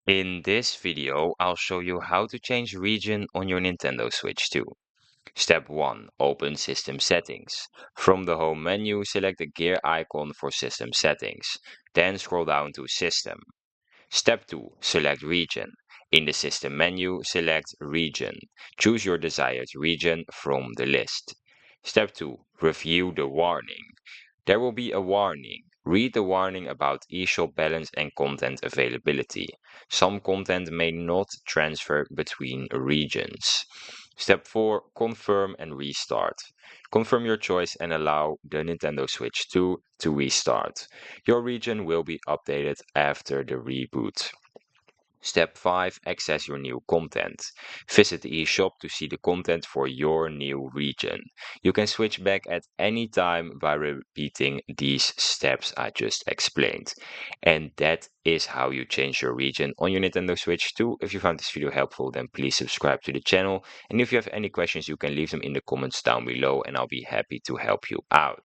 In this video, I'll show you how to change region on your Nintendo Switch 2. Step 1. Open System Settings. From the Home menu, select the gear icon for System Settings. Then scroll down to System. Step 2. Select Region. In the System menu, select Region. Choose your desired region from the list. Step 2. Review the warning. There will be a warning. Read the warning about eShop balance and content availability. Some content may not transfer between regions. Step 4. Confirm and restart. Confirm your choice and allow the Nintendo Switch 2 to restart. Your region will be updated after the reboot. Step 5. Access your new content. Visit the eShop to see the content for your new region. You can switch back at any time by repeating these steps I just explained. And that is how you change your region on your Nintendo Switch 2. If you found this video helpful, then please subscribe to the channel. And if you have any questions, you can leave them in the comments down below and I'll be happy to help you out.